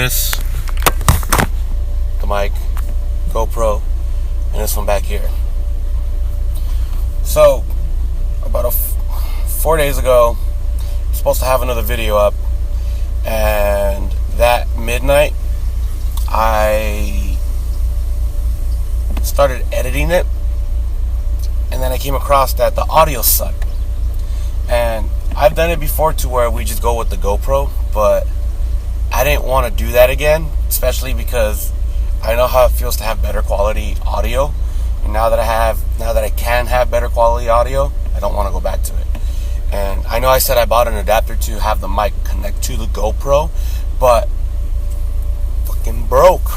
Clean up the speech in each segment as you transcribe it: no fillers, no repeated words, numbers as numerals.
this, the mic, GoPro, and this one back here. So, about 4 days ago, I'm supposed to have another video up, and that midnight, I started editing it, and then I came across that the audio sucked. And I've done it before to where we just go with the GoPro, but I didn't want to do that again, especially because I know how it feels to have better quality audio. And now that I can have better quality audio, I don't want to go back to it. And I know I said I bought an adapter to have the mic connect to the GoPro, but fucking broke.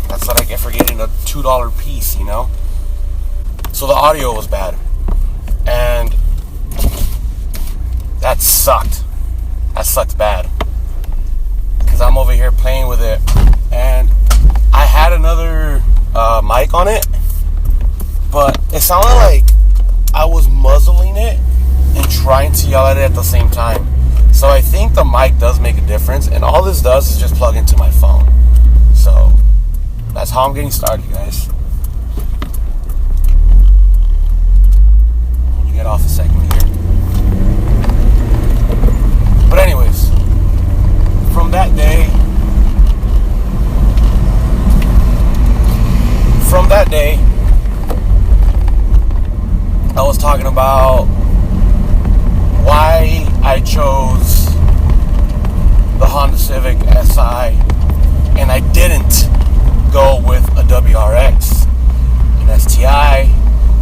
That's what I get for getting a $2 piece, you know? So the audio was bad. And that sucked. That sucked bad. Because I'm over here playing with it. And I had another mic on it, but it sounded like I was muzzling it and trying to yell at it at the same time. So I think the mic does make a difference. And all this does is just plug into my phone. So that's how I'm getting started, guys. When you get off a second here. But anyways, from that day, I was talking about why I chose the Honda Civic Si, and I didn't go with a WRX, an STI,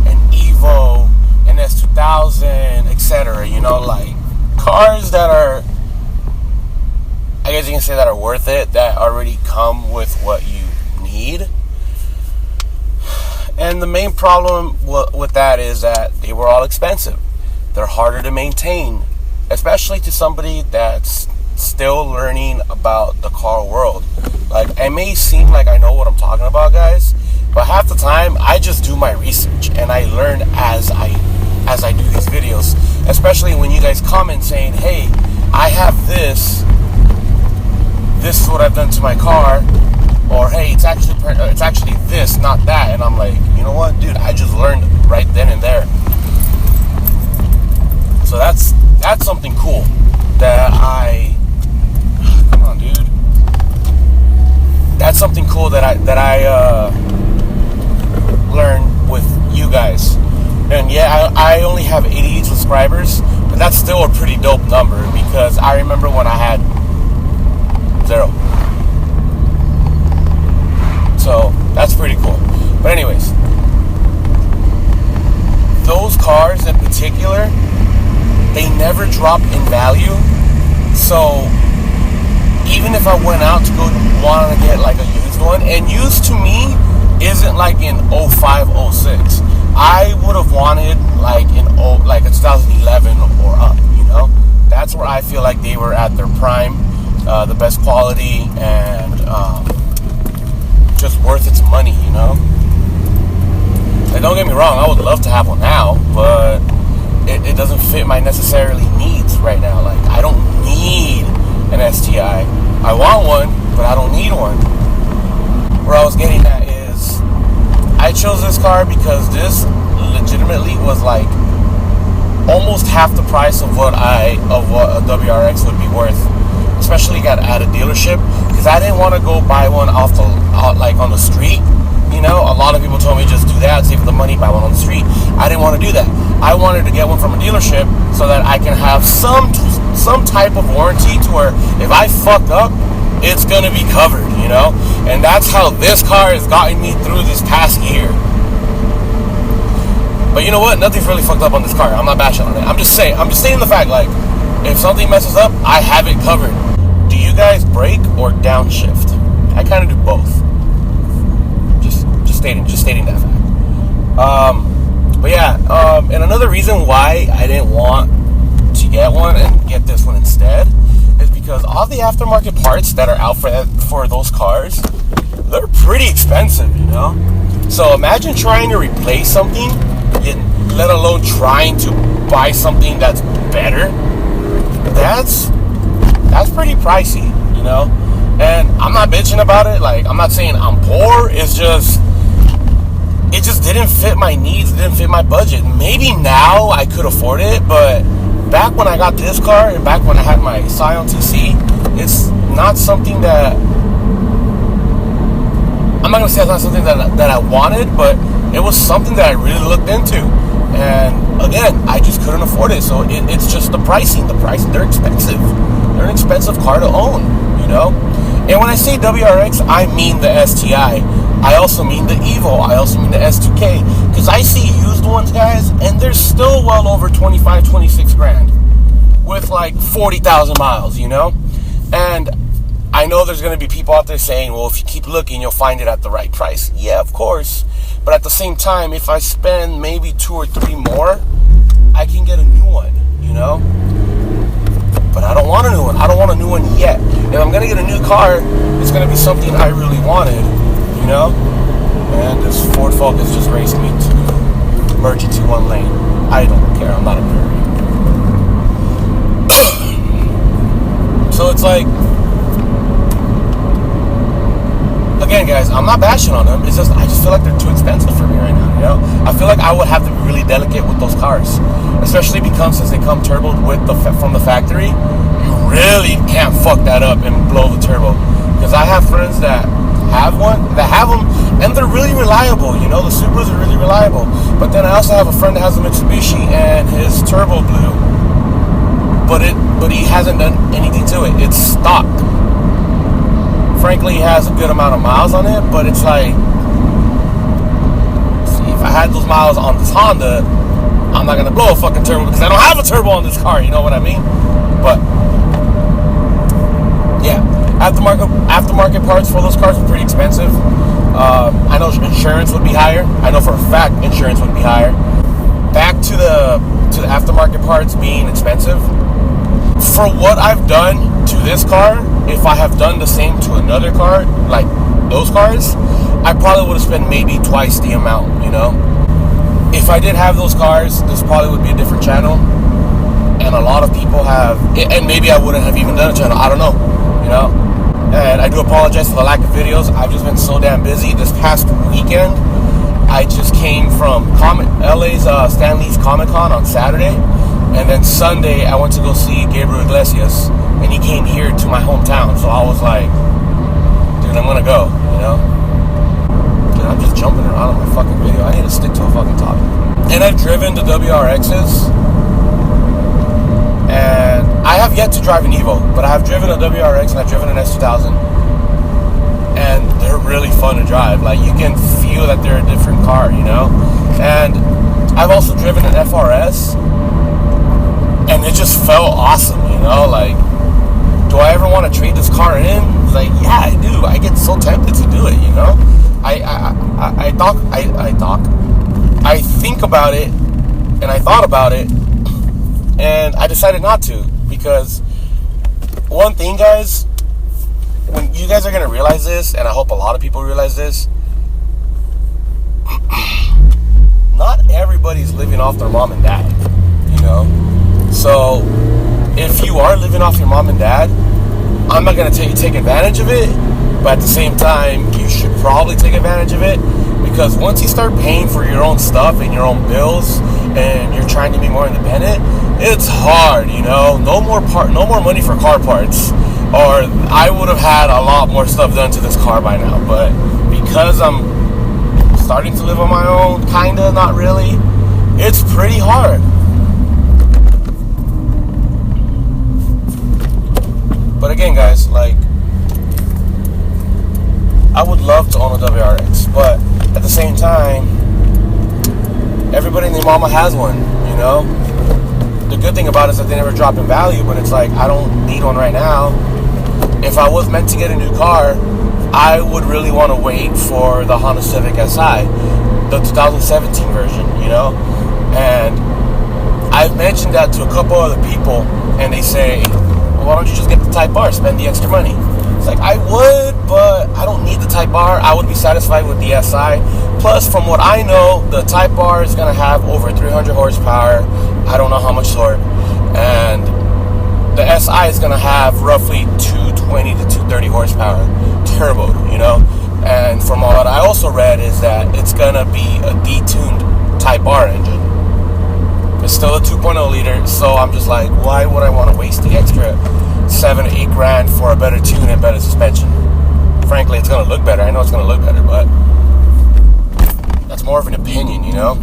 an Evo, an S2000, etc. You know, like cars that are, I guess you can say, that are worth it, that already come with what you need. And the main problem with that is that they were all expensive. They're harder to maintain, especially to somebody that's still learning about the car world. Like, it may seem like I know what I'm talking about, guys, but half the time I just do my research and I learn as I do these videos. Especially when you guys comment saying, "Hey, I have this is what I've done to my car," or "Hey, it's actually this, not that," and I'm like, you know what, dude? I just learned right then and there. So that's something cool that come on, dude. That's something cool that I learned with you guys. And yeah, I only have 88 subscribers, but that's still a pretty dope number because I remember when I had 0. So that's pretty cool. But anyways, those cars in particular, they never drop in value. So even if I went out to go want to get like a used one, and used to me isn't like in 05, 06. I would have wanted like a 2011 or up, you know? That's where I feel like they were at their prime, the best quality, and just worth its money, you know? Like, don't get me wrong, I would love to have one now, but it doesn't fit my necessarily needs right now. Like, I don't need an STI. I want one, but I don't need one. Where I was getting at is, I chose this car because this legitimately was like almost half the price of what a WRX would be worth, especially at a dealership, because I didn't want to go buy one on the street. You know, a lot of people told me just do that, save the money, buy one on the street. I didn't want to do that. I wanted to get one from a dealership so that I can have some type of warranty to where if I fuck up, it's gonna be covered, you know? And that's how this car has gotten me through this past year. But you know what? Nothing's really fucked up on this car. I'm not bashing on it. I'm just stating the fact, like, if something messes up, I have it covered. Do you guys brake or downshift? I kind of do both. Just stating that fact. But yeah, and another reason why I didn't want to get one and get this one instead is because all the aftermarket parts that are out for those cars, they're pretty expensive, you know? So imagine trying to replace something, let alone trying to buy something that's better. That's pretty pricey, you know? And I'm not bitching about it. Like, I'm not saying I'm poor. It just didn't fit my needs, didn't fit my budget. Maybe now I could afford it, but back when I got this car and back when I had my Scion TC, it's not something that, I'm not going to say it's not something that I wanted, but it was something that I really looked into. And again, I just couldn't afford it. So it's just the pricing. They're expensive. They're an expensive car to own, you know? And when I say WRX, I mean the STI. I also mean the Evo. I also mean the S2K. Because I see used ones, guys, and they're still well over 25, 26 grand. With like 40,000 miles, you know? And I know there's going to be people out there saying, well, if you keep looking, you'll find it at the right price. Yeah, of course. But at the same time, if I spend maybe 2 or 3 more, I can get a new one, you know? But I don't want a new one. I don't want a new one yet. If I'm going to get a new car, it's going to be something I really wanted, you know? And this Ford Focus just raced me to emergency 1 lane. I don't care. I'm not a nerd. So it's like, again, guys, I'm not bashing on them. It's just, I just feel like they're too expensive for me right now, you know? I feel like I would have to be really delicate with those cars. Especially because since they come turboed from the factory, you really can't fuck that up and blow the turbo. Because I have friends that have them, and they're really reliable, you know? The Subarus are really reliable. But then I also have a friend that has a Mitsubishi, and his turbo blew. But he hasn't done anything to it. It's stock. Frankly, he has a good amount of miles on it, but it's like, see, if I had those miles on this Honda, I'm not gonna blow a fucking turbo because I don't have a turbo on this car, you know what I mean? But yeah, aftermarket parts for those cars are pretty expensive. I know insurance would be higher. I know for a fact insurance would be higher. Back to the aftermarket parts being expensive. For what I've done to this car, if I have done the same to another car, like those cars, I probably would have spent maybe twice the amount, you know? If I did have those cars, this probably would be a different channel. And a lot of people have, and maybe I wouldn't have even done a channel, I don't know, you know? And I do apologize for the lack of videos. I've just been so damn busy. This past weekend, I just came from LA's Stan Lee's Comic Con on Saturday. And then Sunday, I went to go see Gabriel Iglesias, and he came here to my hometown. So I was like, dude, I'm gonna go, you know? Dude, I'm just jumping around on my fucking video. I need to stick to a fucking topic. And I've driven the WRXs, and I have yet to drive an Evo, but I have driven a WRX and I've driven an S2000, and they're really fun to drive. Like, you can feel that they're a different car, you know? And I've also driven an FRS, and it just felt awesome, you know? Like, do I ever want to trade this car in? It's like, yeah, I do. I get so tempted to do it, you know? I think about it, and I thought about it, and I decided not to, because one thing, guys, when you guys are going to realize this, and I hope a lot of people realize this, not everybody's living off their mom and dad, you know? So, if you are living off your mom and dad, I'm not going to tell you take advantage of it, but at the same time, you should probably take advantage of it, because once you start paying for your own stuff and your own bills, and you're trying to be more independent, it's hard, you know? No more money for car parts, or I would have had a lot more stuff done to this car by now, but because I'm starting to live on my own, kinda, not really, it's pretty hard. But again, guys, like, I would love to own a WRX, but at the same time, everybody and their mama has one, you know? The good thing about it is that they never drop in value, but it's like, I don't need one right now. If I was meant to get a new car, I would really want to wait for the Honda Civic Si, the 2017 version, you know? And I've mentioned that to a couple other people, and they say, why don't you just get the Type R, spend the extra money? It's like, I would, but I don't need the Type R. I would be satisfied with the SI. Plus, from what I know, the Type R is going to have over 300 horsepower. I don't know how much torque. And the SI is gonna have roughly 220 to 230 horsepower turbo, you know. And from what I also read is that it's gonna be a detuned Type R engine. It's still a 2.0 liter, so I'm just like, why would I want to waste the extra 7 or 8 grand for a better tune and better suspension? Frankly, it's gonna look better. I know it's gonna look better, but that's more of an opinion, you know.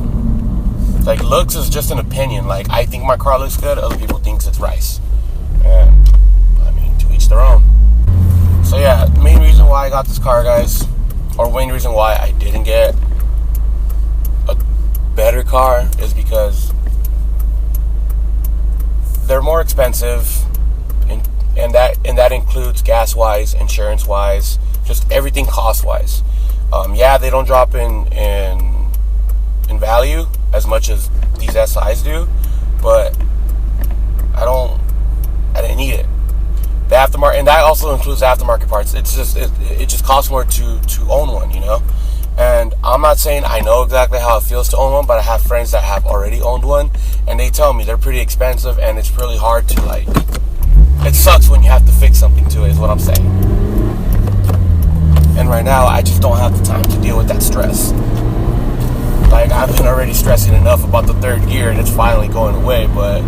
Like, looks is just an opinion. Like, I think my car looks good, other people think it's rice. And I mean, to each their own. So yeah, the main reason why I got this car, guys, or main reason why I didn't get a better car, is because they're more expensive, and that includes gas wise, insurance wise, just everything cost wise. Yeah, they don't drop in value as much as these SIs do, but I didn't need it. The aftermarket, and that also includes aftermarket parts. It just costs more to own one, you know. And I'm not saying I know exactly how it feels to own one, but I have friends that have already owned one, and they tell me they're pretty expensive, and it's really hard to, like, it sucks when you have to fix something to it, is what I'm saying. And right now, I just don't have the time to deal with that stress. Like, I've been already stressing enough about the third gear, and it's finally going away, but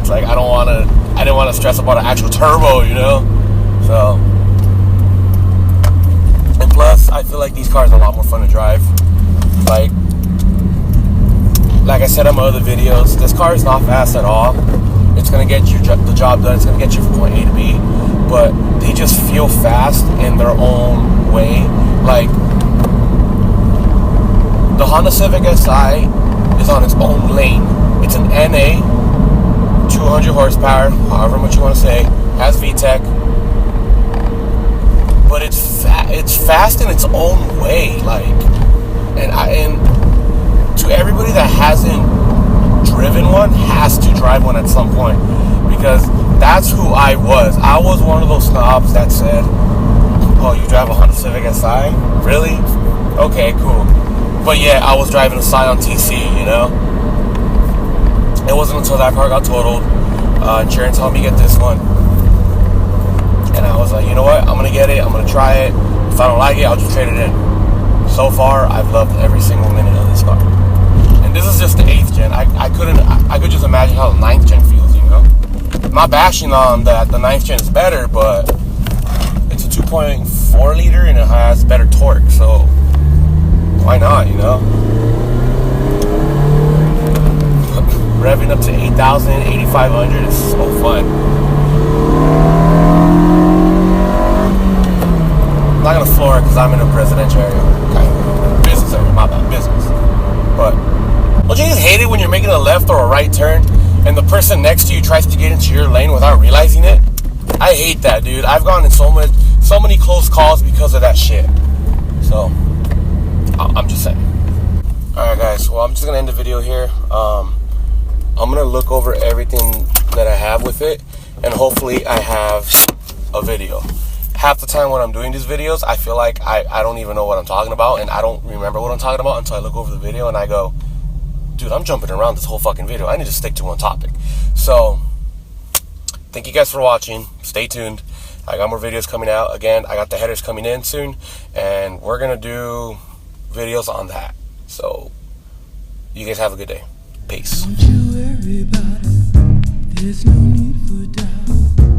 it's like, I didn't want to stress about an actual turbo, you know? So, and plus, I feel like these cars are a lot more fun to drive. Like I said in my other videos, this car is not fast at all. It's going to get you the job done. It's going to get you from point A to B. But they just feel fast in their own way. Like, the Honda Civic Si is on its own lane. It's an NA, 200 horsepower, however much you want to say, has VTEC. But it's fast in its own way. Like, and to everybody that hasn't driven one, has to drive one at some point, because that's who I was. I was one of those snobs that said, "Oh, you drive a Honda Civic Si? Really? Okay, cool." But yeah, I was driving a Scion TC, you know. It wasn't until that car got totaled, insurance helped me get this one, and I was like, you know what? I'm gonna get it. I'm gonna try it. If I don't like it, I'll just trade it in. So far, I've loved every single minute of this car. And this is just the 8th gen. I could just imagine how the 9th gen feels, you know? I'm not bashing on that the 9th gen is better, but it's a 2.4 liter and it has better torque, so why not, you know? Revving up to 8,000, 8,500 is so fun. I'm not gonna floor it because I'm in a residential area. Kind of. Business area, my bad, business. But don't you just hate it when you're making a left or a right turn and the person next to you tries to get into your lane without realizing it? I hate that, dude. I've gone in so many close calls because of that shit. So, I'm just saying. Alright, guys. Well, I'm just gonna end the video here. I'm gonna look over everything that I have with it, and hopefully I have a video. Half the time when I'm doing these videos, I feel like I don't even know what I'm talking about, and I don't remember what I'm talking about until I look over the video and I go, dude, I'm jumping around this whole fucking video. I need to stick to one topic. So, thank you guys for watching. Stay tuned. I got more videos coming out. Again, I got the headers coming in soon, and we're gonna do videos on that. So, you guys have a good day. Peace. Don't you worry about it. There's no need for doubt.